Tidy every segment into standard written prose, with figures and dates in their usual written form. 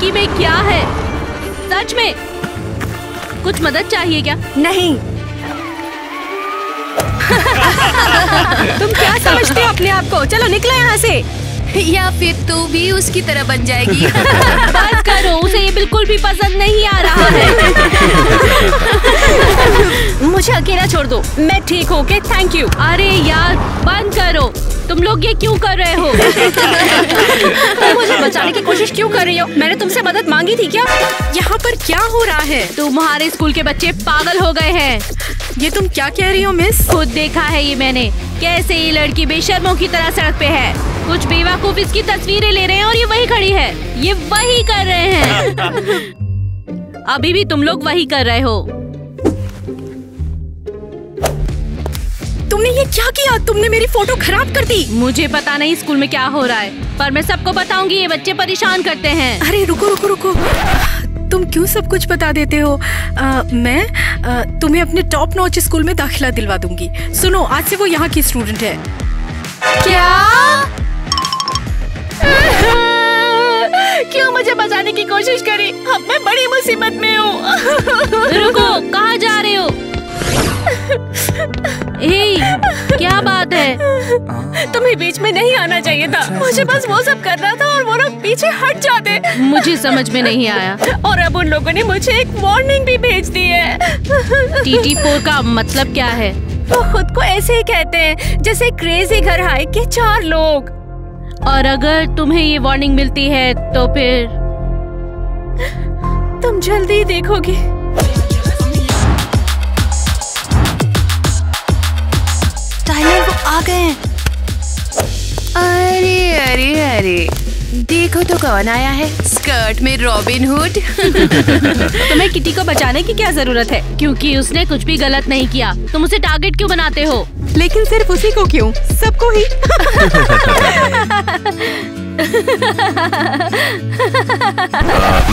लड़की में क्या है? सच में कुछ मदद चाहिए क्या? नहीं। तुम क्या समझते हो अपने आप को? चलो निकलो यहाँ से। या फिर तू भी उसकी तरह बन जाएगी। बस करो, उसे ये बिल्कुल भी पसंद नहीं आ रहा है। मुझे अकेला छोड़ दो, मैं ठीक हूँ। Okay, thank you. अरे यार बंद करो, तुम लोग ये क्यों कर रहे हो? तुम मुझे बचाने की कोशिश क्यों कर रही हो? मैंने तुमसे मदद मांगी थी क्या? यहाँ पर क्या हो रहा है? तुम्हारे स्कूल के बच्चे पागल हो गए हैं। ये तुम क्या कह रही हो मिस? खुद देखा है ये मैंने, कैसे ये लड़की बेशर्मों की तरह सड़क पे है। कुछ बेवकूफ इसकी तस्वीरें ले रहे हैं और ये वही खड़ी है। ये वही कर रहे हैं। अभी भी तुम लोग वही कर रहे हो। तुमने ये क्या किया? तुमने मेरी फोटो खराब कर दी। मुझे पता नहीं स्कूल में क्या हो रहा है, पर मैं सबको बताऊंगी। ये बच्चे परेशान करते हैं। अरे रुको रुको रुको, तुम क्यों सब कुछ बता देते हो? मैं तुम्हें अपने टॉप नॉच स्कूल में दाखिला दिलवा दूंगी। सुनो, आज से वो यहाँ की स्टूडेंट है। क्या? क्यों मुझे बचाने की कोशिश करी? अब मैं बड़ी मुसीबत में हूँ। रुको, कहाँ जा रहे हो? क्या बात है? तुम्हें बीच में नहीं आना चाहिए था। मुझे बस वो सब करना था और वो लोग पीछे हट जाते। मुझे समझ में नहीं आया। और अब उन लोगों ने मुझे एक वार्निंग भी भेज दी है। TT4 का मतलब क्या है? वो खुद को ऐसे ही कहते हैं जैसे क्रेजी घर हाइक के 4 लोग। और अगर तुम्हें ये वार्निंग मिलती है तो फिर तुम जल्दी ही देखोगे। टाइलर, वो आ गए। अरे अरे अरे, देखो तो कौन आया है, स्कर्ट में रॉबिन हुड। तुम्हें किटी को बचाने की क्या जरूरत है? क्योंकि उसने कुछ भी गलत नहीं किया। तुम उसे टारगेट क्यों बनाते हो? लेकिन सिर्फ उसी को क्यों? सबको ही।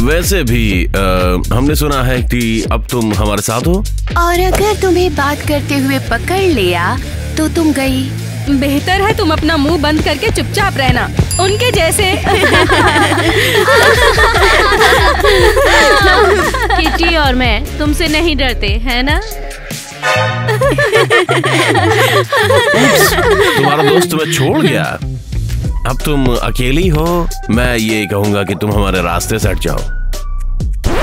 वैसे भी हमने सुना है कि अब तुम हमारे साथ हो। और अगर तुम्हें बात करते हुए पकड़ लिया तो तुम गई। बेहतर है तुम अपना मुंह बंद करके चुपचाप रहना, उनके जैसे। किटी और मैं तुमसे नहीं डरते, है ना? तुम्हारा दोस्त तुम्हें छोड़ गया, अब तुम अकेली हो। मैं ये कहूँगा कि तुम हमारे रास्ते से हट जाओ।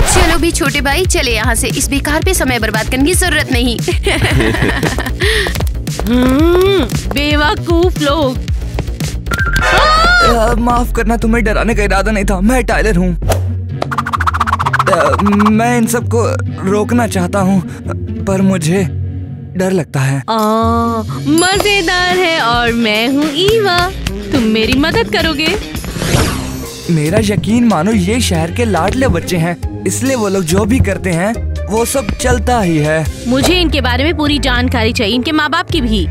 चलो भी छोटे भाई, चले यहाँ से। इस बेकार पे समय बर्बाद करने की जरूरत नहीं। बेवकूफ लोग। माफ करना, तुम्हें डराने का इरादा नहीं था। मैं टाइलर हूँ। मैं इन सबको रोकना चाहता हूँ, पर मुझे डर लगता है। मजेदार है। और मैं हूँ ईवा, तुम मेरी मदद करोगे? मेरा यकीन मानो, ये शहर के लाडले बच्चे हैं, इसलिए वो लोग जो भी करते हैं वो सब चलता ही है। मुझे इनके बारे में पूरी जानकारी चाहिए, इनके माँ बाप की भी।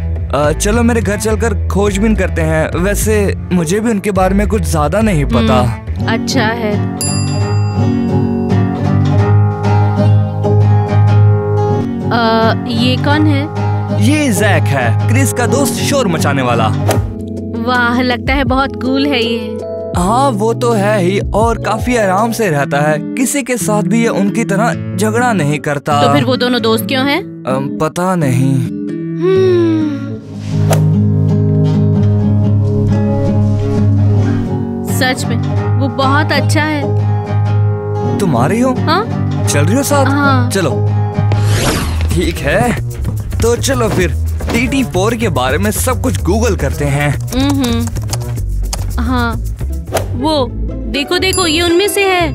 चलो मेरे घर चलकर खोजबीन करते हैं। वैसे मुझे भी उनके बारे में कुछ ज्यादा नहीं पता। अच्छा है। ये कौन है? ये जैक है, क्रिस का दोस्त, शोर मचाने वाला। वाह, लगता है बहुत कूल है ये। हाँ वो तो है ही, और काफी आराम से रहता है। किसी के साथ भी ये उनकी तरह झगड़ा नहीं करता। तो फिर वो दोनों दोस्त क्यों हैं? पता नहीं। सच में वो बहुत अच्छा है। तुम आ रही हो? हाँ? चल रही हो साथ? हाँ। चलो ठीक है, तो चलो फिर TT4 के बारे में सब कुछ गूगल करते हैं। हाँ, वो देखो देखो, ये उनमें से है।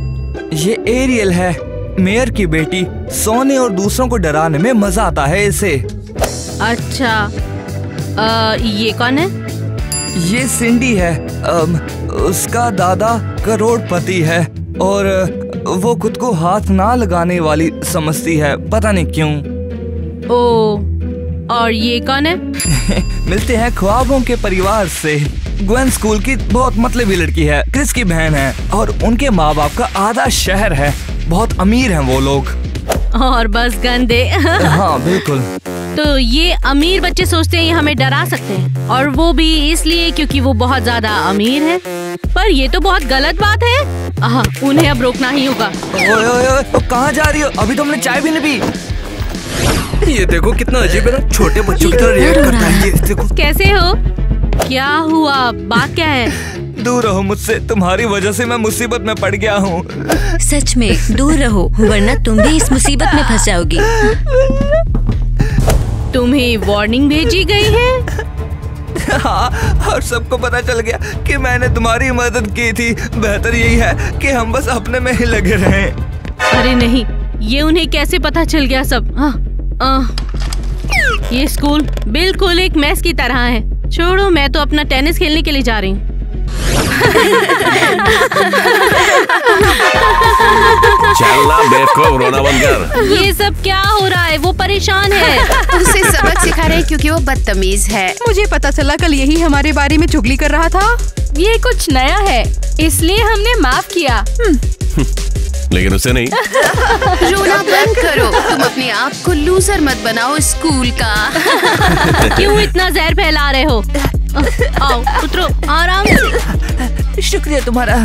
ये एरियल है, मेयर की बेटी। सोने और दूसरों को डराने में मजा आता है इसे। अच्छा, ये कौन है? ये सिंडी है। उसका दादा करोड़पति है और वो खुद को हाथ ना लगाने वाली समझती है, पता नहीं क्यों। और ये कौन है? मिलते हैं ख्वाबों के परिवार से। ग्वेन स्कूल की बहुत मतलबी लड़की है, क्रिस की बहन है, और उनके माँ बाप का आधा शहर है। बहुत अमीर हैं वो लोग। और बस गंदे। हाँ बिल्कुल। तो ये अमीर बच्चे सोचते हैं ये हमें डरा सकते हैं, और वो भी इसलिए क्योंकि वो बहुत ज्यादा अमीर है। पर ये तो बहुत गलत बात है। उन्हें अब रोकना ही होगा। ओए ओए ओए, कहाँ जा रही हो? अभी तो हमने चाय भी नहीं पी। ये देखो कितना अजीब है ना, छोटे बच्चों की तरह रिएक्ट करता है ये। देखो कैसे हो? क्या हुआ? बात क्या है? दूर रहो मुझसे, तुम्हारी वजह से मैं मुसीबत में पड़ गया हूँ। सच में दूर रहो, वरना तुम भी इस मुसीबत में फंस जाओगी। तुम्हें वार्निंग भेजी गई है? हाँ, और सबको पता चल गया कि मैंने तुम्हारी मदद की थी। बेहतर यही है कि हम बस अपने में ही लगे रहें। अरे नहीं, ये उन्हें कैसे पता चल गया सब? ये स्कूल बिल्कुल एक मैस की तरह है। छोड़ो, मैं तो अपना टेनिस खेलने के लिए जा रही हूँ। चलना बेवकूफ, रोना बंद कर। ये सब क्या हो रहा है? वो परेशान है। उसे सबक सिखा रहे हैं क्योंकि वो बदतमीज है। मुझे पता चला कल यही हमारे बारे में चुगली कर रहा था। ये कुछ नया है, इसलिए हमने माफ किया। लेकिन उसे नहीं। रोना बंद करो, तुम अपने आप को लूजर मत बनाओ स्कूल का। क्यों इतना जहर फैला रहे हो? आओ उतरो आराम से। शुक्रिया तुम्हारा।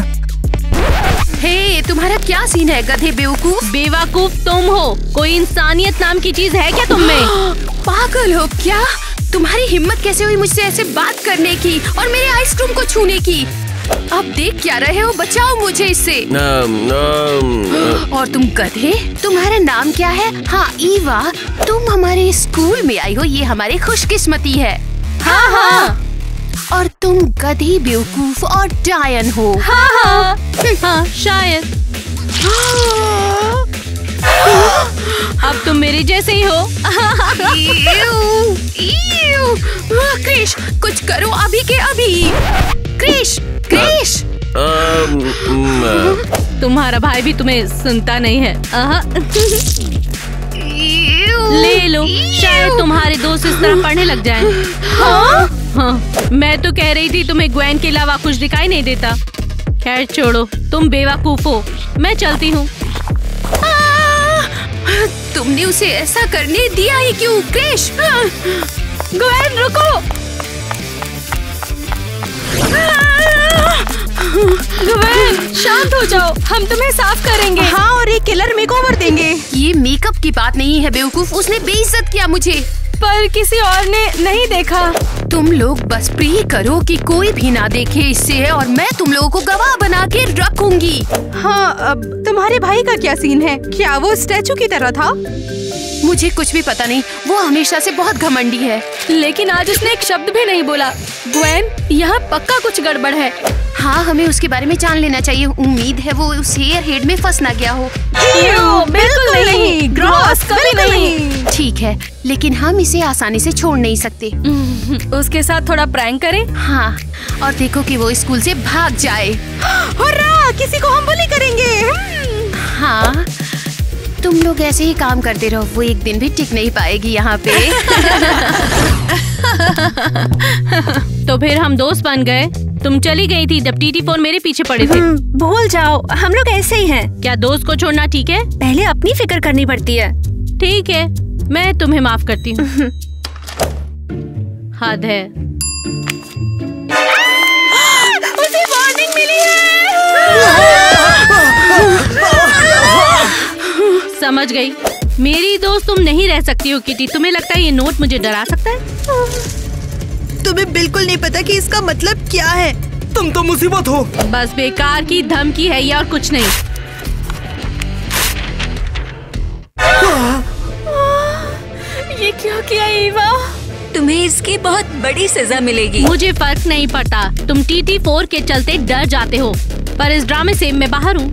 हे, तुम्हारा क्या सीन है गधे बेवकूफ? बेवकूफ तुम हो। कोई इंसानियत नाम की चीज है क्या तुम में? पागल हो क्या? तुम्हारी हिम्मत कैसे हुई मुझसे ऐसे बात करने की और मेरे आइसक्रीम को छूने की? अब देख क्या रहे हो? बचाओ मुझे इससे। और तुम गधे, तुम्हारा नाम क्या है? हाँ, ईवा। तुम हमारे स्कूल में आई हो, ये हमारी खुशकिस्मती है। हाँ हाँ। और तुम गधी बेवकूफ और डायन हो। हाँ हाँ हाँ, शायद। अब तुम मेरे जैसे ही हो। क्रिश, कुछ करो अभी के अभी। क्रिश, क्रिश। तुम्हारा भाई भी तुम्हें सुनता नहीं है। ले लो, शायद तुम्हारे दोस्त इस तरह पढ़ने लग जाएं। हाँ? हाँ, मैं तो कह रही थी तुम्हें ग्वेन के अलावा कुछ दिखाई नहीं देता। खैर छोड़ो, तुम बेवकूफ हो। मैं चलती हूँ। तुमने उसे ऐसा करने दिया ही क्यों? क्रिश, ग्वेन रुको। ग्वेन शांत हो जाओ, हम तुम्हें साफ करेंगे। हाँ, और एक किलर मेकओवर देंगे। ये मेकअप की बात नहीं है बेवकूफ, उसने बेइज्जत किया मुझे। पर किसी और ने नहीं देखा। तुम लोग बस प्रे करो कि कोई भी ना देखे इससे, और मैं तुम लोगों को गवाह बना के रखूंगी। हाँ, अब तुम्हारे भाई का क्या सीन है? क्या वो स्टैचू की तरह था? मुझे कुछ भी पता नहीं, वो हमेशा से बहुत घमंडी है। लेकिन आज उसने एक शब्द भी नहीं बोला। ग्वेन, यहाँ पक्का कुछ गड़बड़ है। हाँ, हमें उसके बारे में जान लेना चाहिए। उम्मीद है वो उस हेयर हेड में फंस ना गया हो। बिल्कुल नहीं, ग्रॉस कभी नहीं। ठीक है, लेकिन हम इसे आसानी से छोड़ नहीं सकते। उसके साथ थोड़ा प्रैंक करें। हाँ, और देखो कि वो स्कूल से भाग जाए। हुर्रा, किसी को हम बुली करेंगे। हाँ, तुम लोग ऐसे ही काम करते रहो, वो एक दिन भी टिक नहीं पाएगी यहाँ पे। तो फिर हम दोस्त बन गए। तुम चली गई थी जब टीटी फोन मेरे पीछे पड़े थे। भूल जाओ, हम लोग ऐसे ही हैं। क्या दोस्त को छोड़ना ठीक है? पहले अपनी फिक्र करनी पड़ती है। ठीक है, मैं तुम्हें माफ करती हूँ। हद है। उसे वार्निंग मिली है। समझ गई। मेरी दोस्त तुम नहीं रह सकती हो किटी। तुम्हें लगता है ये नोट मुझे डरा सकता है? तुम्हें बिल्कुल नहीं पता कि इसका मतलब क्या है। तुम तो मुसीबत हो। बस बेकार की धमकी है ये, और कुछ नहीं। ये क्या किया ईवा? तुम्हें इसकी बहुत बड़ी सजा मिलेगी। मुझे फर्क नहीं पड़ता, तुम TT4 के चलते डर जाते हो, पर इस ड्रामे से मैं बाहर हूँ।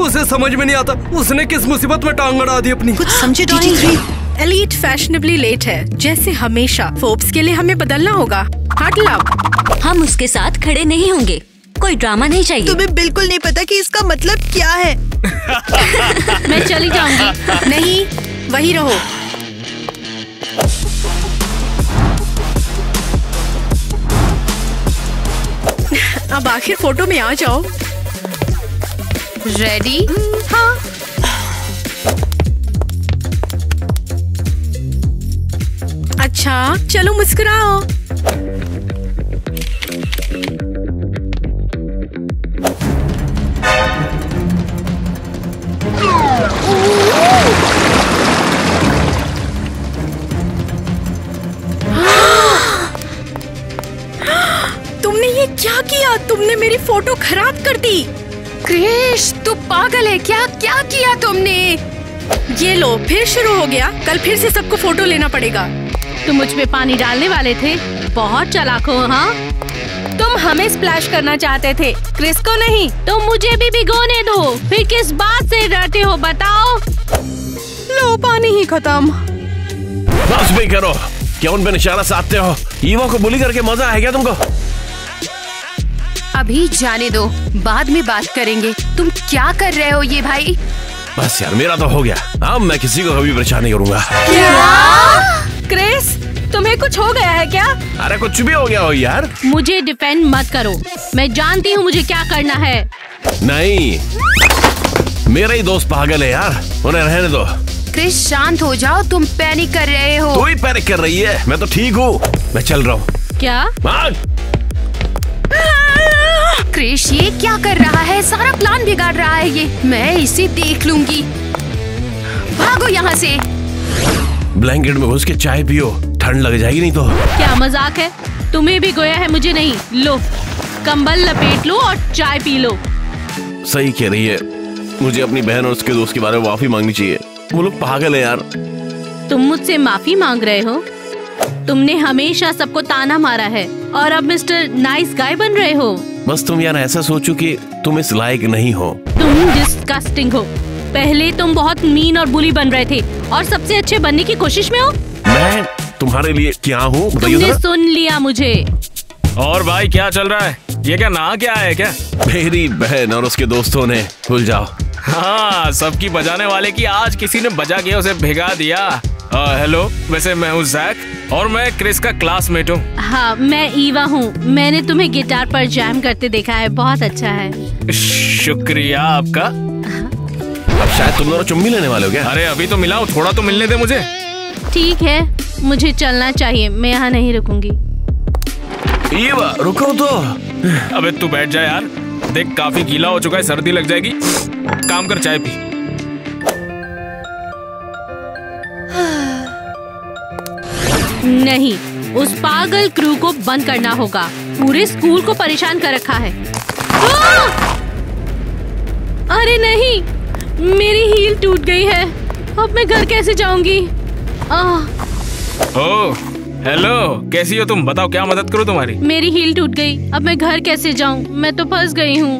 उसे समझ में नहीं आता उसने किस मुसीबत में टांग अड़ा दी अपनी। कुछ समझे नहीं। एलीट फैशनेबली लेट है, जैसे हमेशा। फोर्ब्स के लिए हमें बदलना होगा। हट लव। हम उसके साथ खड़े नहीं होंगे। कोई ड्रामा नहीं चाहिए। तुम्हें बिल्कुल नहीं पता कि इसका मतलब क्या है। मैं चली जाऊंगी। नहीं, वही रहो। अब आखिर फोटो में आ जाओ। रेडी? हाँ। अच्छा चलो मुस्कुराओ। तुमने ये क्या किया? तुमने मेरी फोटो खराब कर दी। क्रिश तू पागल है क्या? क्या किया तुमने? ये लो फिर शुरू हो गया। कल फिर से सबको फोटो लेना पड़ेगा। तुम मुझ पे पानी डालने वाले थे, बहुत चालाक हो। हाँ, तुम हमें स्प्लैश करना चाहते थे, क्रिस को नहीं। तुम मुझे भी भिगोने दो। फिर किस बात से डरते हो बताओ? लो पानी ही खत्म। बस भी करो, क्या उन पे निशाना साधते हो? ईवा को बुली करके मजा है क्या तुमको? अभी जाने दो, बाद में बात करेंगे। तुम क्या कर रहे हो ये भाई? बस यार मेरा तो हो गया। अब मैं किसी को कभी परेशान नहीं करूंगा। क्या? क्रिस तुम्हें कुछ हो गया है क्या? अरे कुछ भी हो गया हो यार। मुझे डिफेंड मत करो, मैं जानती हूँ मुझे क्या करना है। नहीं, मेरा ही दोस्त पागल है यार, उन्हें रहने दो। क्रिस शांत हो जाओ, तुम पैनिक कर रहे हो। तू ही पैनिक कर रही है, मैं तो ठीक हूँ। मैं चल रहा हूँ। क्या? क्रिश ये क्या कर रहा है? सारा प्लान बिगाड़ रहा है ये। मैं इसे देख लूंगी। भागो यहाँ से। ब्लैंकेट में घुस के चाय पियो, ठंड लग जाएगी नहीं तो। क्या मजाक है? तुम्हें भी गोया है, मुझे नहीं। लो कंबल लपेट लो और चाय पी लो। सही कह रही है, मुझे अपनी बहन और उसके दोस्त के बारे में माफी मांगनी चाहिए। वो लोग पागल है यार। तुम मुझसे माफी मांग रहे हो? तुमने हमेशा सबको ताना मारा है और अब मिस्टर नाइस गाय बन रहे हो। बस तुम यार ऐसा सोचो कि तुम इस लायक नहीं हो। तुम डिस्गस्टिंग हो। पहले तुम बहुत मीन और बुली बन रहे थे और सबसे अच्छे बनने की कोशिश में हो। मैं तुम्हारे लिए क्या हूँ? तुमने सुन लिया मुझे। और भाई क्या चल रहा है? ये क्या ना क्या है क्या? मेरी बहन और उसके दोस्तों ने, भूल जाओ। हाँ, सबकी बजाने वाले की आज किसी ने बजा के उसे भिगा दिया। हेलो, वैसे मैं हूँ जैक और मैं क्रिस का क्लासमेट हूँ। हाँ, मैं ईवा हूँ। मैंने तुम्हें गिटार पर जैम करते देखा है, बहुत अच्छा है। शुक्रिया आपका। अब शायद तुम दोनों चुम्मी लेने वाले हो क्या? अरे अभी तो मिलाओ, थोड़ा तो मिलने दे मुझे। ठीक है, मुझे चलना चाहिए, मैं यहाँ नहीं रुकूंगी। ईवा रुको तो। अबे तू बैठ जा यार, देख काफी गीला हो चुका है, सर्दी लग जाएगी। काम कर, चाय पी। नहीं, उस पागल क्रू को बंद करना होगा। पूरे स्कूल को परेशान कर रखा है। अरे नहीं, मेरी हील टूट गई है। अब मैं घर कैसे जाऊंगी? ओह, हेलो, कैसी हो तुम? बताओ क्या मदद करूं तुम्हारी? मेरी हील टूट गई, अब मैं घर कैसे जाऊं? मैं तो फंस गई हूँ।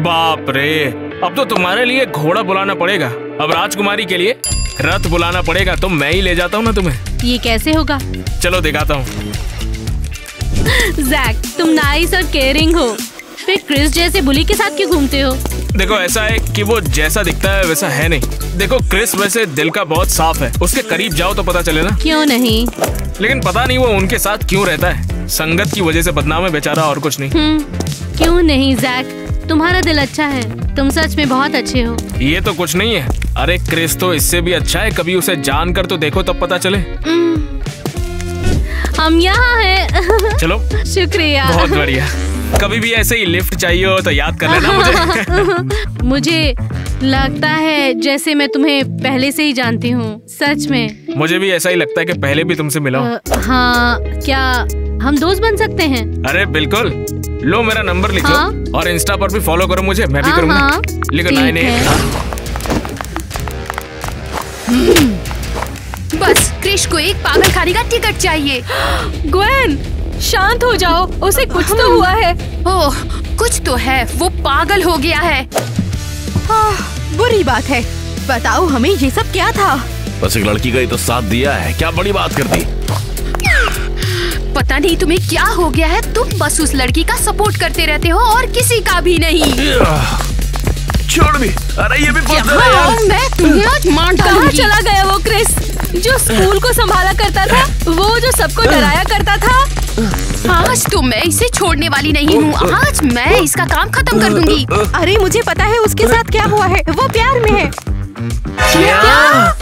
बाप रे, अब तो तुम्हारे लिए घोड़ा बुलाना पड़ेगा। अब राजकुमारी के लिए रथ बुलाना पड़ेगा। तो मैं ही ले जाता हूँ ना तुम्हें। ये कैसे होगा? चलो दिखाता हूँ। जैक, तुम नाइस और केयरिंग हो, फिर क्रिस जैसे बुली के साथ क्यों घूमते हो? देखो ऐसा है कि वो जैसा दिखता है वैसा है नहीं। देखो क्रिस वैसे दिल का बहुत साफ है, उसके करीब जाओ तो पता चले ना। क्यों नहीं? लेकिन पता नहीं वो उनके साथ क्यों रहता है। संगत की वजह से बदनाम है बेचारा, और कुछ नहीं। क्यों नहीं जैक, तुम्हारा दिल अच्छा है, तुम सच में बहुत अच्छे हो। ये तो कुछ नहीं है। अरे क्रिस तो इससे भी अच्छा है, कभी उसे जान कर तो देखो तब पता चले। हम यहाँ हैं। चलो। शुक्रिया। बहुत बढ़िया। कभी भी ऐसे ही लिफ्ट चाहिए हो तो याद कर लेना मुझे। मुझे लगता है जैसे मैं तुम्हें पहले से ही जानती हूँ। सच में मुझे भी ऐसा ही लगता है कि पहले भी तुमसे मिला हूँ। हाँ, क्या हम दोस्त बन सकते हैं? अरे बिल्कुल। लो मेरा नंबर लिख लो। हाँ? और इंस्टा पर भी फॉलो करो मुझे, मैं भी करूँगा। हाँ, लिखो ठीक 98। बस क्रिश को एक पागलखाने का टिकट चाहिए। ग्वेन, शांत हो जाओ, उसे कुछ तो हुआ है। ओह, कुछ तो है, वो पागल हो गया है। बुरी बात है। बताओ हमें ये सब क्या था? बस एक लड़की का ही तो साथ दिया है, क्या बड़ी बात कर दी। पता नहीं तुम्हें क्या हो गया है, तुम बस उस लड़की का सपोर्ट करते रहते हो और किसी का भी नहीं। छोड़ भी। अरे ये भी मैं तुम्हें आज मार डालूंगी। चला गया वो क्रिस जो स्कूल को संभाला करता था, वो जो सबको डराया करता था? आज तो मैं इसे छोड़ने वाली नहीं हूँ। आज मैं इसका काम खत्म कर दूंगी। अरे मुझे पता है उसके साथ क्या हुआ है, वो प्यार में है। क्या?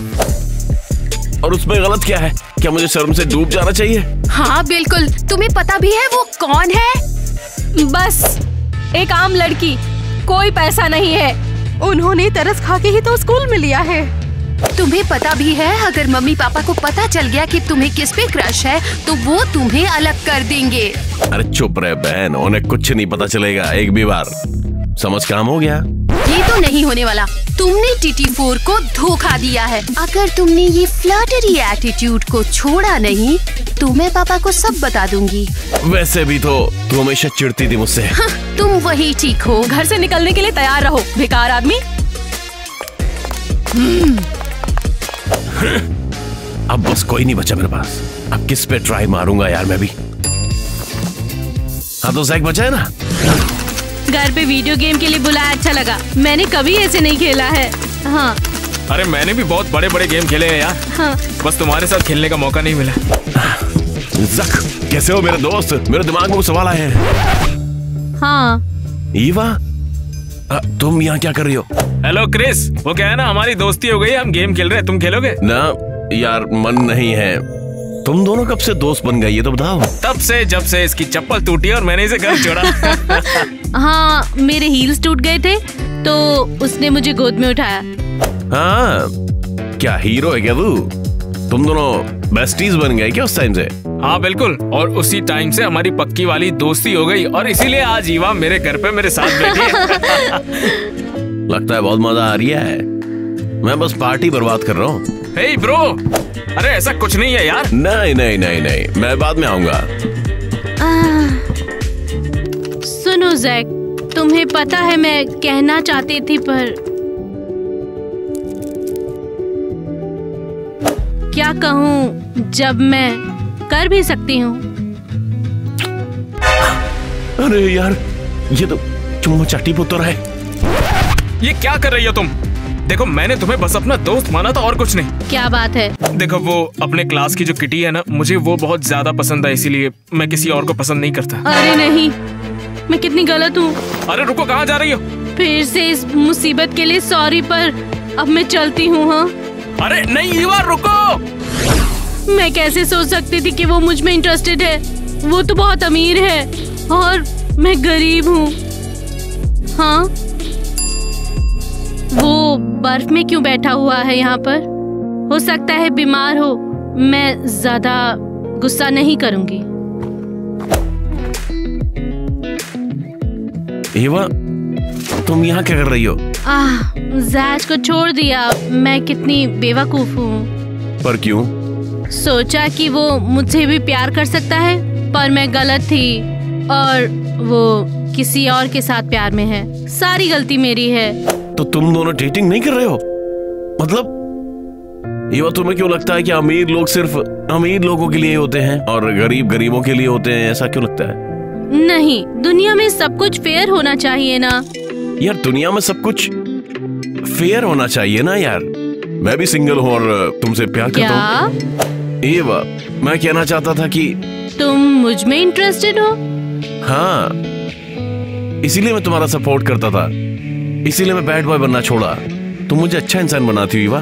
और उसमें गलत क्या है? क्या मुझे शर्म से डूब जाना चाहिए? हाँ बिल्कुल, तुम्हें पता भी है वो कौन है? बस एक आम लड़की, कोई पैसा नहीं है। उन्होंने तरस खा के ही तो स्कूल में लिया है। तुम्हें पता भी है अगर मम्मी पापा को पता चल गया कि तुम्हें किस पे क्रश है तो वो तुम्हें अलग कर देंगे। अरे चुप रहे बहन, उन्हें कुछ नहीं पता चलेगा। एक भी बार समझ काम हो गया। ये तो नहीं होने वाला। तुमने TT4 को धोखा दिया है। अगर तुमने ये फ्लर्टरी एटीट्यूड को छोड़ा नहीं तो मैं पापा को सब बता दूंगी। वैसे भी तो तू हमेशा चिढ़ती थी मुझसे। हाँ, तुम वही ठीक हो। घर से निकलने के लिए तैयार रहो, बेकार आदमी। अब बस कोई नहीं बचा मेरे पास। अब किस पे ट्राई मारूंगा यार मैं भी। हाँ तो जैक बचा है ना? घर पे वीडियो गेम के लिए बुलाया, अच्छा लगा। मैंने कभी ऐसे नहीं खेला है। हाँ। अरे मैंने भी बहुत बड़े बड़े गेम खेले हैं यार। हाँ। बस तुम्हारे साथ खेलने का मौका नहीं मिला। जक, कैसे हो मेरे दोस्त? मेरे दिमाग में सवाल आए हैं। हाँ। ईवा, तुम यहाँ क्या कर रही हो? हेलो क्रिस, वो क्या है ना, हमारी दोस्ती हो गई, हम गेम खेल रहे हैं, तुम खेलोगे? ना यार, मन नहीं है। तुम दोनों कब से दोस्त बन गए ये तो बताओ। तब से जब से इसकी चप्पल टूटी और मैंने इसे घर छोड़ा। हाँ, मेरे हील्स टूट गए थे तो उसने मुझे गोद में उठाया। हाँ, क्या हीरो है क्या तू? तुम दोनों बेस्टीज बन गए क्या उस टाइम से? हाँ बिल्कुल, और उसी टाइम से हमारी पक्की वाली दोस्ती हो गई और इसीलिए आज ईवा मेरे घर पे मेरे साथ बैठी है। लगता है बहुत मजा आ रही है। मैं बस पार्टी बर्बाद कर रहा हूँ। हे ब्रो, अरे ऐसा कुछ नहीं है यार। नहीं नहीं नहीं नहीं, मैं बाद में आऊंगा। सुनो जैक, तुम्हें पता है मैं कहना चाहती थी पर क्या कहूँ जब मैं कर भी सकती हूँ। अरे यार, ये तो चुम्मा चाटी पुत्र है। ये क्या कर रही हो तुम? देखो मैंने तुम्हें बस अपना दोस्त माना था और कुछ नहीं। क्या बात है? देखो वो अपने क्लास की जो किटी है ना, मुझे वो बहुत ज्यादा पसंद है, इसीलिए मैं किसी और को पसंद नहीं करता। अरे नहीं, मैं कितनी गलत हूँ। अरे रुको, कहाँ जा रही हो? फिर से इस मुसीबत के लिए सॉरी, पर अब मैं चलती हूँ। हाँ। अरे नहीं ईवा, रुको। मैं कैसे सोच सकती थी कि वो मुझ में इंटरेस्टेड है। वो तो बहुत अमीर है और मैं गरीब हूँ। हाँ, वो बर्फ में क्यों बैठा हुआ है यहाँ पर? हो सकता है बीमार हो। मैं ज्यादा गुस्सा नहीं करूँगी। ईवा, तुम यहाँ क्या कर रही हो? जैक को छोड़ दिया। मैं कितनी बेवकूफ हूँ। पर क्यों? सोचा कि वो मुझसे भी प्यार कर सकता है, पर मैं गलत थी और वो किसी और के साथ प्यार में है। सारी गलती मेरी है। तो तुम दोनों डेटिंग नहीं कर रहे हो? मतलब ये बात तुम्हें क्यों लगता है कि अमीर लोग सिर्फ अमीर लोगों के लिए होते हैं और गरीब गरीबों के लिए होते हैं? ऐसा क्यों लगता है? नहीं, दुनिया में सब कुछ फेयर होना चाहिए ना यार। दुनिया में सब कुछ फेयर होना चाहिए ना यार। मैं भी सिंगल हूँ और तुमसे प्यार करता हूँ। ईवा, मैं कहना चाहता था कि तुम मुझ में इंटरेस्टेड हो। हाँ, इसीलिए मैं तुम्हारा सपोर्ट करता था। इसीलिए मैं बैड बॉय बनना छोड़ा। तुम मुझे अच्छा इंसान बनाती हो ईवा।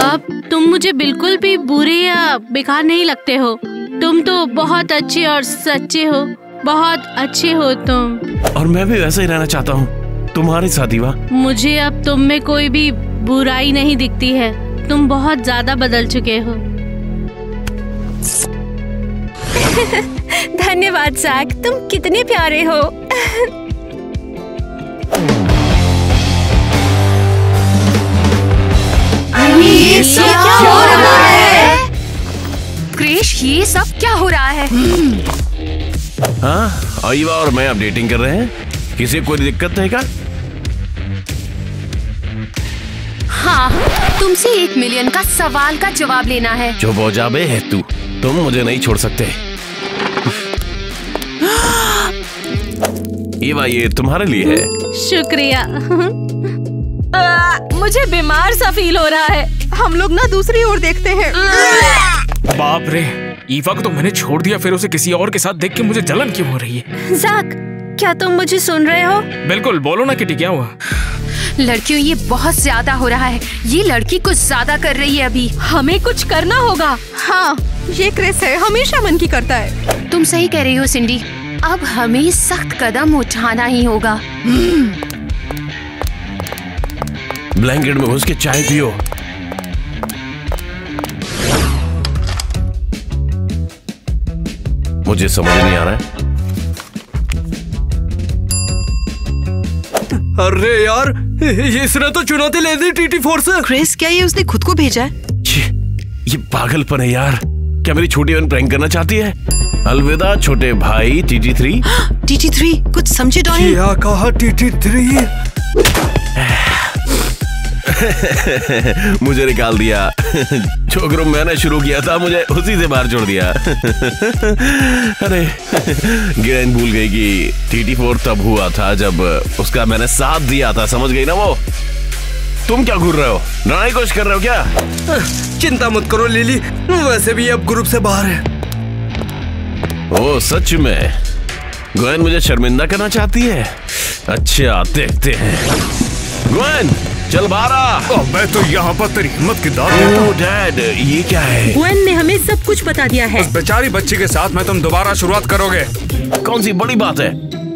अब तुम मुझे बिल्कुल भी बुरे या बेकार नहीं लगते हो। तुम तो बहुत अच्छे और सच्चे हो। बहुत अच्छे हो तुम। और मैं भी वैसा ही रहना चाहता हूँ तुम्हारे साथ ईवा। मुझे अब तुम में कोई भी बुराई नहीं दिखती है। तुम बहुत ज्यादा बदल चुके हो। धन्यवाद जैक, तुम कितने प्यारे हो। ये सब क्या हो रहा है? क्रिश, ये सब क्या हो रहा है? हाँ, ईवा और मैं अब डेटिंग कर रहे हैं। किसी को कोई दिक्कत नहीं का? हाँ, तुमसे 1 मिलियन का सवाल का जवाब लेना है। जो बोझाबे है तू, तुम मुझे नहीं छोड़ सकते। ईवा, ये तुम्हारे लिए है। शुक्रिया। मुझे बीमार सा फील हो रहा है। हम लोग ना दूसरी ओर देखते हैं। बाप रे, ईवा को तो मैंने छोड़ दिया, फिर उसे किसी और के साथ देख के मुझे जलन क्यों हो रही है? जैक, क्या तुम मुझे सुन रहे हो? बिल्कुल, बोलो ना किटी, क्या हुआ? लड़कियों, ये बहुत ज्यादा हो रहा है। ये लड़की कुछ ज्यादा कर रही है अभी। हमें कुछ करना होगा। हाँ, ये क्रिस है, हमेशा मन की करता है। तुम सही कह रही हो सिंडी। अब हमें सख्त कदम उठाना ही होगा। ब्लैंकेट में घुस के चाय पियो। मुझे समझ नहीं आ रहा है। अरे यार, इसने तो चुनौती ले दी TT4 से। क्रिस, क्या ये उसने खुद को भेजा है? ये पागलपन है यार। क्या मेरी छोटी बहन प्रैंक करना चाहती है? अलविदा छोटे भाई TT3। TT3, कुछ समझे डॉनी? क्या कहा TT3? मुझे निकाल दिया। छोकरों, मैंने शुरू किया था, मुझे उसी से बाहर छोड़ दिया। अरे गिरन भूल गई कि TT4 तब हुआ था जब उसका मैंने साथ दिया था, समझ गई ना वो? तुम क्या घूर रहे हो? लड़ाई कोशिश कर रहे हो क्या? चिंता मत करो लिली, वैसे भी अब ग्रुप से बाहर है। ओ सच में? ग्वेन मुझे शर्मिंदा करना चाहती है? अच्छा, देखते हैं। ग्वेन, चल बाहर आ। मैं तो यहाँ पर तेरी हिम्मत की दाद देता हूँ। डैड, ये क्या है? ग्वेन ने हमें सब कुछ बता दिया है। उस बेचारी बच्ची के साथ में तुम दोबारा शुरुआत करोगे? कौन सी बड़ी बात है?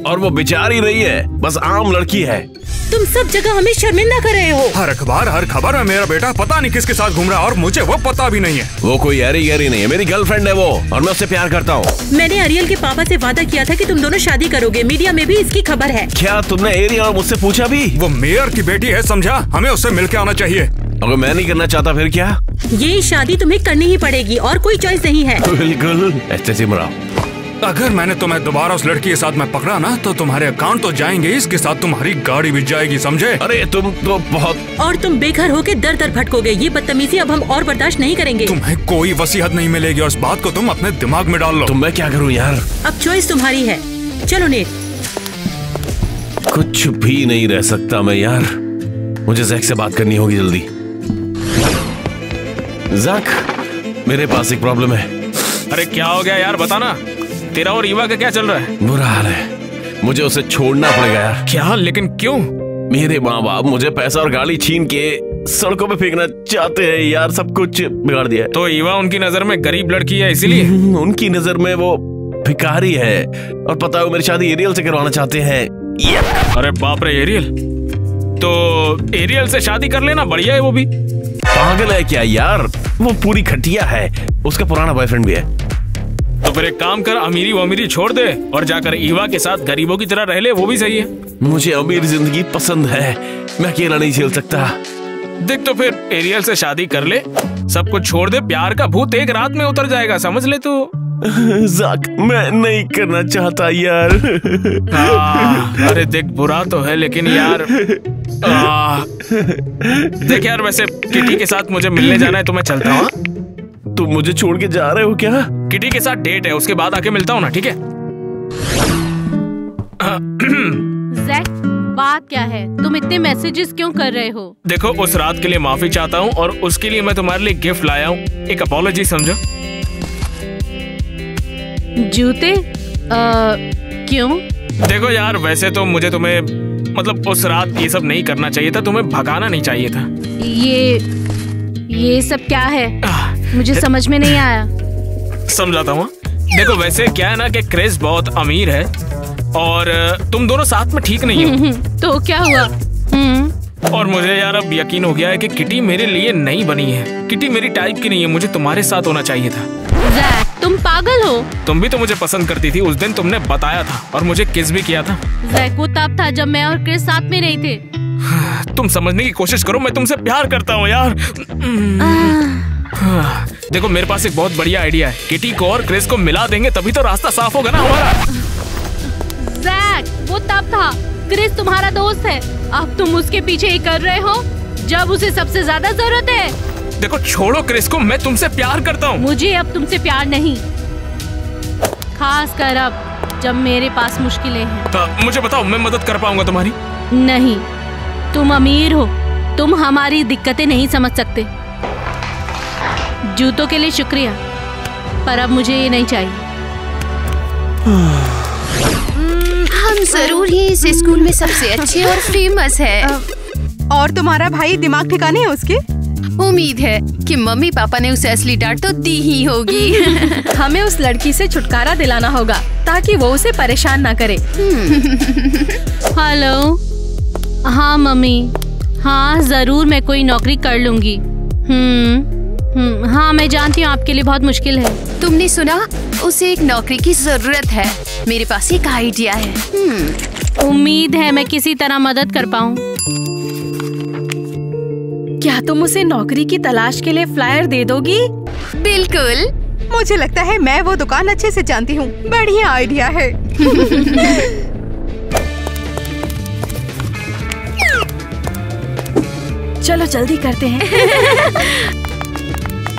और वो बेचारी रही है, बस आम लड़की है। तुम सब जगह हमें शर्मिंदा कर रहे हो। हर अखबार, हर खबर में मेरा बेटा पता नहीं किसके साथ घूम रहा है और मुझे वो पता भी नहीं है। वो कोई यारी गहरी नहीं है, मेरी गर्लफ्रेंड है वो, और मैं उससे प्यार करता हूँ। मैंने अरियल के पापा से वादा किया था कि तुम दोनों शादी करोगे। मीडिया में भी इसकी खबर है। क्या तुमने एरियल और मुझसे पूछा भी? वो मेयर की बेटी है, समझा? हमें उससे मिलके आना चाहिए। अगर मैं नहीं करना चाहता फिर क्या? ये शादी तुम्हें करनी ही पड़ेगी और कोई चॉइस नहीं है। बिल्कुल ऐसे सिमरा। अगर मैंने तुम्हें दोबारा उस लड़की के साथ में पकड़ा ना, तो तुम्हारे अकाउंट तो जाएंगे, इसके साथ तुम्हारी गाड़ी भी जाएगी, समझे? अरे तुम तो बहुत। और तुम बेघर होके दर दर भटकोगे। ये बदतमीजी अब हम और बर्दाश्त नहीं करेंगे। तुम्हें कोई वसीयत नहीं मिलेगी और इस बात को तुम अपने दिमाग में डाल लो। तो मैं क्या करूँ यार? अब चॉइस तुम्हारी है। चलो नेट। कुछ भी नहीं रह सकता मैं यार। मुझे जैक से बात करनी होगी जल्दी। जैक, मेरे पास एक प्रॉब्लम है। अरे क्या हो गया यार, बताना। तेरा और ईवा का क्या चल रहा है? बुरा हाल है, मुझे उसे छोड़ना पड़ेगा यार। क्या? लेकिन क्यों? मेरे माँ बाप मुझे पैसा और गाड़ी छीन के सड़कों पे फेंकना चाहते हैं यार। सब कुछ बिगाड़ दिया है। तो ईवा उनकी नजर में गरीब लड़की है, इसीलिए? उनकी नजर में वो भिखारी है, और पता है मेरी शादी एरियल से करवाना चाहते हैं। अरे बाप रे, एरियल? तो एरियल से शादी कर लेना, बढ़िया है। वो भी पागल है क्या यार? वो पूरी खटिया है, उसका पुराना बॉयफ्रेंड भी है। तो फिर एक काम कर, अमीरी वमीरी छोड़ दे और जाकर ईवा के साथ गरीबों की तरह रह ले, वो भी सही है। मुझे अमीर जिंदगी पसंद है, मैं अकेला नहीं झेल सकता। देख, तो फिर एरियल से शादी कर ले, सब कुछ छोड़ दे, प्यार का भूत एक रात में उतर जाएगा, समझ ले तू। ज़ाक, मैं नहीं करना चाहता यार। अरे देख, बुरा तो है लेकिन यार देख यार, वैसे किटी के साथ मुझे मिलने जाना है तो मैं चलता हूँ। तुम मुझे छोड़ के जा रहे हो क्या? किटी के साथ डेट है, उसके बाद आके मिलता हूँ ना, ठीक है? जैक, बात क्या है? तुम इतने मैसेजेस क्यों कर रहे हो? देखो, उस रात के लिए माफी चाहता हूँ और उसके लिए मैं तुम्हारे लिए गिफ्ट लाया हूँ, एक अपॉलॉजी, समझो? जूते? क्यों? देखो यार, वैसे तो मुझे तुम्हें, मतलब उस रात ये सब नहीं करना चाहिए था, तुम्हें भगाना नहीं चाहिए था। ये सब क्या है? मुझे समझ में नहीं आया। समझाता हूँ। देखो, वैसे क्या है ना कि क्रिस बहुत अमीर है और तुम दोनों साथ में ठीक नहीं हो। तो क्या हुआ? और मुझे यार अब यकीन हो गया है कि किटी मेरे लिए नहीं बनी है। किटी मेरी टाइप की नहीं है, मुझे तुम्हारे साथ होना चाहिए था। जैक, तुम पागल हो। तुम भी तो मुझे पसंद करती थी, उस दिन तुमने बताया था और मुझे किस भी किया था। जैक, वो तब था जब मैं और क्रिस साथ में नहीं थे। तुम समझने की कोशिश करो, मैं तुमसे प्यार करता हूँ यार। देखो, मेरे पास एक बहुत बढ़िया आइडिया है। किटी को और क्रिस को मिला देंगे, तभी तो रास्ता साफ होगा ना हमारा। जैक, वो तब था। क्रिस तुम्हारा दोस्त है, अब तुम उसके पीछे ही कर रहे हो जब उसे सबसे ज्यादा जरूरत है। देखो, छोड़ो क्रिस को, मैं तुमसे प्यार करता हूँ। मुझे अब तुमसे प्यार नहीं, खास कर अब जब मेरे पास मुश्किलें हैं। मुझे बताओ, मैं मदद कर पाऊंगा तुम्हारी? नहीं, तुम अमीर हो, तुम हमारी दिक्कतें नहीं समझ सकते। जूतों के लिए शुक्रिया, पर अब मुझे ये नहीं चाहिए। हम जरूर ही इस स्कूल में सबसे अच्छे और फेमस है। और तुम्हारा भाई दिमाग ठिकाने है उसके? उम्मीद है कि मम्मी पापा ने उसे असली डांट तो दी ही होगी। हमें उस लड़की से छुटकारा दिलाना होगा ताकि वो उसे परेशान ना करे। हेलो। हाँ मम्मी, हाँ जरूर मैं कोई नौकरी कर लूंगी। हाँ मैं जानती हूँ आपके लिए बहुत मुश्किल है। तुमने सुना, उसे एक नौकरी की जरूरत है। मेरे पास एक आइडिया है। उम्मीद है मैं किसी तरह मदद कर पाऊँ। क्या तुम उसे नौकरी की तलाश के लिए फ्लायर दे दोगी? बिल्कुल। मुझे लगता है मैं वो दुकान अच्छे से जानती हूँ। बढ़िया आइडिया है। चलो जल्दी करते हैं।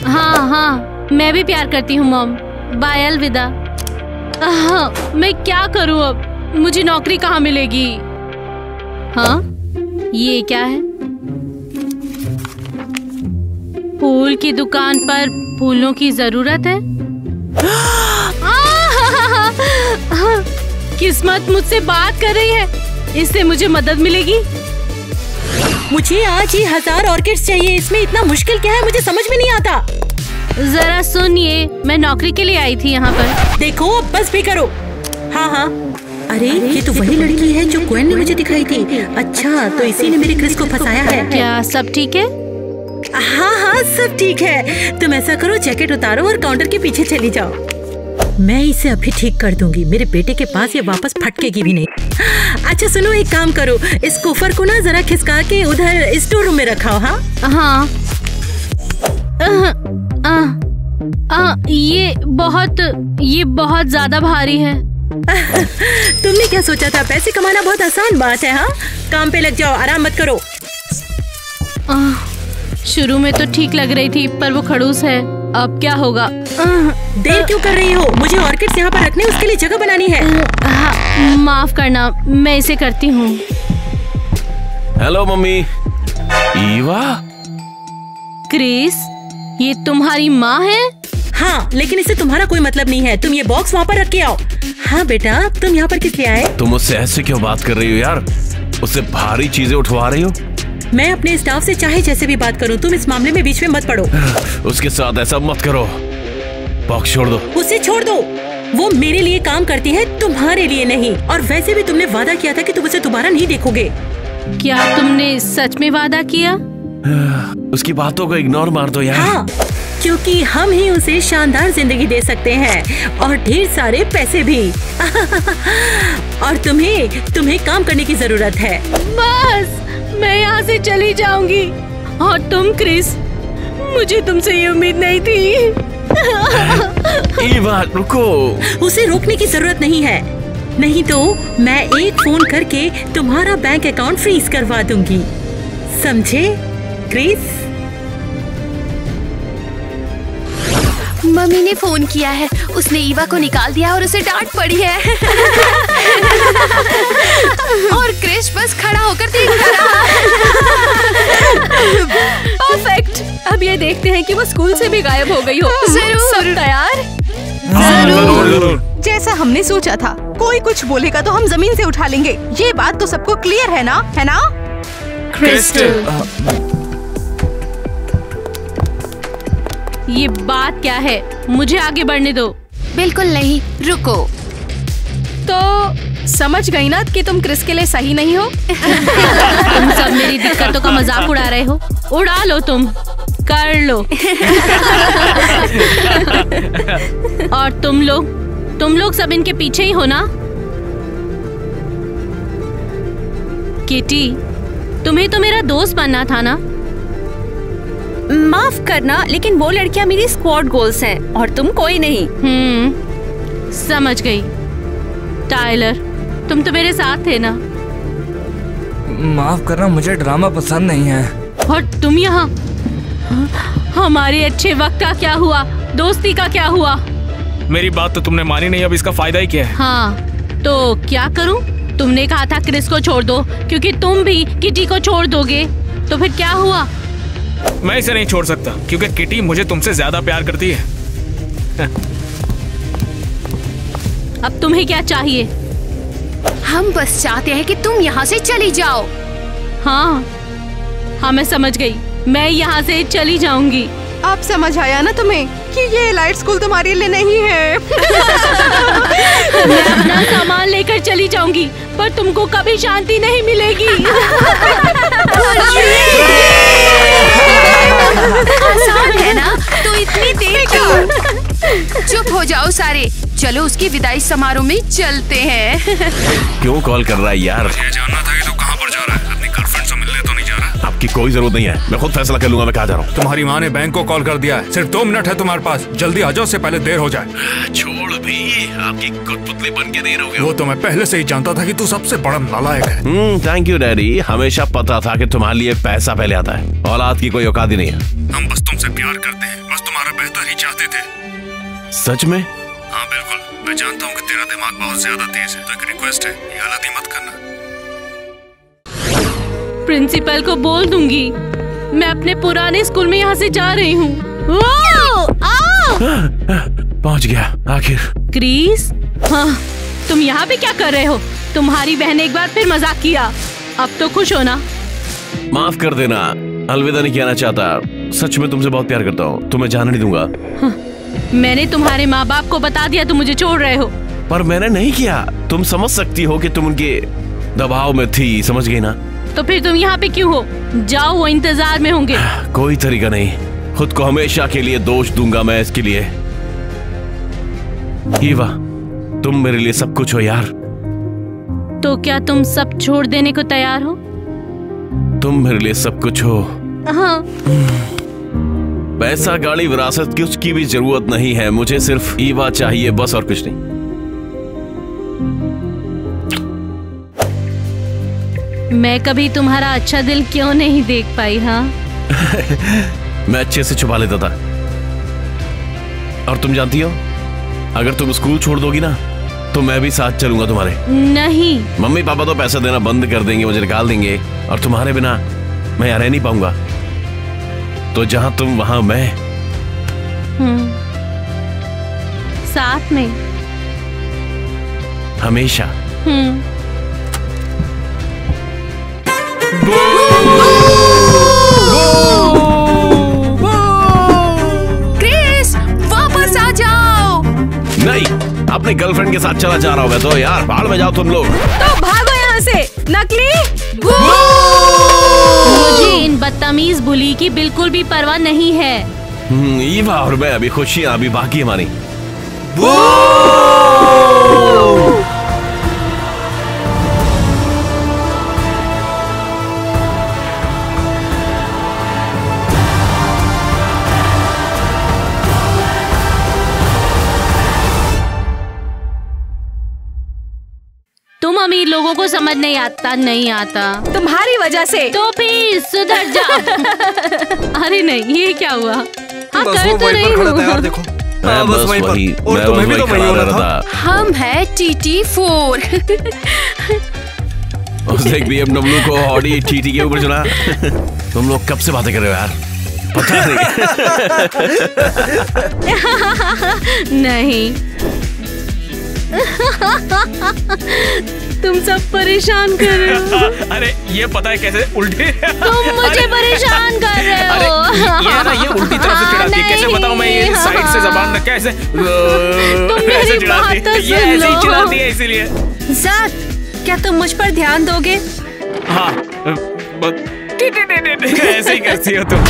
हाँ मैं भी प्यार करती हूँ मॉम। बाय, अलविदा। मैं क्या करूँ अब? मुझे नौकरी कहाँ मिलेगी? हाँ ये क्या है? फूल की दुकान पर फूलों की जरूरत है। किस्मत मुझसे बात कर रही है। इससे मुझे मदद मिलेगी। मुझे आज ही 1000 ऑर्किड्स चाहिए। इसमें इतना मुश्किल क्या है, मुझे समझ में नहीं आता। जरा सुनिए, मैं नौकरी के लिए आई थी यहाँ पर। देखो अब बस भी करो। हाँ। अरे ये तो वही लड़की है जो ग्वेन ने मुझे दिखाई थी। अच्छा, तो इसी ने मेरे क्रिस को फंसाया है। क्या सब ठीक है? हाँ सब ठीक है। तुम ऐसा करो, जैकेट उतारो और काउंटर के पीछे चली जाओ। मैं इसे अभी ठीक कर दूंगी। मेरे बेटे के पास ये वापस फटकेगी भी नहीं। अच्छा सुनो, एक काम करो, इस कुफर को ना जरा खिसका के उधर स्टोर रूम में रखाओ। हाँ। ये बहुत ज्यादा भारी है। तुमने क्या सोचा था? पैसे कमाना बहुत आसान बात है। हाँ, काम पे लग जाओ, आराम मत करो। शुरू में तो ठीक लग रही थी, पर वो खड़ूस है। अब क्या होगा? देर क्यों कर रही हो? मुझे ऑर्किड्स यहाँ पर रखने, उसके लिए जगह बनानी है। माफ करना, मैं इसे करती हूँ। Hello mummy. ईवा? क्रिस, ये तुम्हारी माँ है? हाँ, लेकिन इससे तुम्हारा कोई मतलब नहीं है। तुम ये बॉक्स वहाँ पर रख के आओ। हाँ बेटा, तुम यहाँ पर किस लिए आए? तुम उससे ऐसे क्यों बात कर रही हो यार? उससे भारी चीजें उठवा रही हो। मैं अपने स्टाफ से चाहे जैसे भी बात करूं, तुम इस मामले में बीच में मत पड़ो। उसके साथ ऐसा मत करो। बॉक्स छोड़ दो। उसे छोड़ दो। वो मेरे लिए काम करती है, तुम्हारे लिए नहीं। और वैसे भी तुमने वादा किया था कि तुम उसे दोबारा नहीं देखोगे। क्या तुमने सच में वादा किया? उसकी बातों को इग्नोर मार दो यार। हाँ, क्योंकि हम ही उसे शानदार जिंदगी दे सकते हैं और ढेर सारे पैसे भी। और तुम्हें काम करने की जरूरत है। बस मैं यहाँ से चली जाऊंगी। और तुम क्रिस, मुझे तुमसे ये उम्मीद नहीं थी। ईवा रुको। उसे रोकने की जरूरत नहीं है, नहीं तो मैं एक फोन करके तुम्हारा बैंक अकाउंट फ्रीज करवा दूंगी। समझे क्रिस? मम्मी ने फोन किया है। उसने ईवा को निकाल दिया और उसे डांट पड़ी है। और क्रिस बस खड़ा होकर देखता रहा। परफेक्ट। अब ये देखते हैं कि वो स्कूल से भी गायब हो गई हो। जरूर। सब तैयार? जरूर। जैसा हमने सोचा था, कोई कुछ बोलेगा तो हम जमीन से उठा लेंगे। ये बात तो सबको क्लियर है ना? क्रिस्टल, ये बात क्या है? मुझे आगे बढ़ने दो। बिल्कुल नहीं, रुको। तो समझ गई ना कि तुम क्रिस के लिए सही नहीं हो। तुम सब मेरी दिक्कतों का मजाक उड़ा रहे हो। उड़ा लो, तुम कर लो। और तुम लोग सब इनके पीछे ही हो ना? किटी, तुम्हें तो मेरा दोस्त बनना था ना? माफ करना, लेकिन वो लड़कियां मेरी स्क्वाड गोल्स हैं और तुम कोई नहीं। समझ गई। टाइलर, तुम तो मेरे साथ थे ना? माफ करना, मुझे ड्रामा पसंद नहीं है। और तुम यहाँ? हमारे अच्छे वक्त का क्या हुआ? दोस्ती का क्या हुआ? मेरी बात तो तुमने मानी नहीं, अब इसका फायदा ही क्या है? हाँ, तो क्या करूं? तुमने कहा था क्रिस को छोड़ दो, क्योंकि तुम भी किटी को छोड़ दोगे। तो फिर क्या हुआ? मैं इसे नहीं छोड़ सकता, क्योंकि किटी मुझे तुमसे ज्यादा प्यार करती है। अब तुम्हें क्या चाहिए? हम बस चाहते हैं कि तुम यहाँ से चली जाओ। हाँ हाँ, मैं समझ गई। मैं यहाँ से चली जाऊंगी। अब समझ आया ना तुम्हें कि ये एलाइट स्कूल तुम्हारे लिए नहीं है। मैं अपना सामान लेकर चली जाऊंगी, पर तुमको कभी शांति नहीं मिलेगी। आसान है ना, तो इतनी देर क्यों? चुप हो जाओ सारे, चलो उसकी विदाई समारोह में चलते हैं। क्यों कॉल कर रहा है यार? ये जानना था कि तू कहाँ पर जा रहा है। अपनी गर्लफ्रेंड से मिलने तो नहीं जा रहा? आपकी कोई जरूरत नहीं है, मैं खुद फैसला कर लूंगा मैं कहाँ जा रहा हूँ। तुम्हारी माँ ने बैंक को कॉल कर दिया है। सिर्फ 2 मिनट है तुम्हारे पास, जल्दी आ जाओ, से पहले देर हो जाए। छोड़ भी, आपकी कठपुतली बन के देर हो गई। वो तो मैं पहले से ही जानता था कि तू सबसे बड़ा नालायक है। थैंक यू डैडी, हमेशा पता था कि तुम्हारे लिए पैसा पहले आता है, औलाद की कोई औकात ही नहीं है। हम बस तुमसे प्यार करते हैं, बस तुम्हारा बेहतर ही चाहते थे। सच में? हाँ बिल्कुल, मैं जानता हूँ कि तेरा दिमाग बहुत ज्यादा तेज है, तो एक रिक्वेस्ट है, ये गलती मत करना। प्रिंसिपल को बोल दूंगी मैं अपने पुराने स्कूल में यहाँ से जा रही हूँ। पहुँच गया आखिर। क्रिस, हाँ, तुम यहाँ पे क्या कर रहे हो? तुम्हारी बहन ने एक बार फिर मजाक किया, अब तो खुश हो ना? माफ कर देना, अलविदा नहीं कहना चाहता। सच में तुमसे बहुत प्यार करता हूँ, तुम्हें जाने नहीं दूंगा। हाँ, मैंने तुम्हारे माँ बाप को बता दिया तुम मुझे छोड़ रहे हो। पर मैंने नहीं किया। तुम समझ सकती हो कि तुम उनके दबाव में थी, समझ गई ना? तो फिर तुम यहाँ पे क्यों हो? जाओ, वो इंतजार में होंगे। कोई तरीका नहीं, खुद को हमेशा के लिए दोष दूंगा मैं इसके लिए। ईवा, तुम मेरे लिए सब कुछ हो यार। तो क्या तुम सब छोड़ देने को तैयार हो? तुम मेरे लिए सब कुछ हो। हाँ। पैसा, गाड़ी, विरासत की उसकी भी जरूरत नहीं है, मुझे सिर्फ ईवा चाहिए बस, और कुछ नहीं। मैं कभी तुम्हारा अच्छा दिल क्यों नहीं देख पाई? हाँ। मैं अच्छे से छुपा लेता था। और तुम जानती हो, अगर तुम स्कूल छोड़ दोगी ना तो मैं भी साथ चलूंगा तुम्हारे। नहीं। मम्मी पापा तो पैसा देना बंद कर देंगे, मुझे निकाल देंगे, और तुम्हारे बिना मैं यहाँ रह नहीं पाऊंगा। तो जहां तुम वहां मैं। साथ में हमेशा। क्रिस, वापस आ जाओ। नहीं, अपनी गर्लफ्रेंड के साथ चला जा रहा हूँ मैं तो। यार भाड़ में जाओ तुम लोग। तो भागो यहाँ से, नकली। मुझे इन बदतमीज बुली की बिल्कुल भी परवाह नहीं है। ईवा और मैं अभी खुशियां अभी बाकी हमारी। तुम अमीर लोगों को समझ नहीं आता तुम्हारी वजह से। तो फिर सुधर जाओ। अरे नहीं, ये क्या हुआ? हाँ, बस कर वो तो वहीं रही पर खड़ा हूँ। था यार, देखो। बस वही, और तुम्हें भी तो वही होना था। हम है TT4। उसे BMW को ऑडी TT के ऊपर चला। तुम लोग कब से बातें कर रहे हो यार? पता नहीं। नहीं। तुम सब परेशान कर रहे हो। अरे ये पता है कैसे उल्टी। तुम मुझे परेशान कर रहे हो। अरे ये ना, ये उल्टी तरफ से चिढ़ाती है। कैसे बताऊं मैं? ये साइड से जबान रख के ऐसे ऐसे चिढ़ाती है। ये ऐसे ही चिढ़ाती है, इसीलिए। ज़ाद, क्या तुम मुझ पर ध्यान दोगे? हाँ, ऐसे ही करती हो तुम।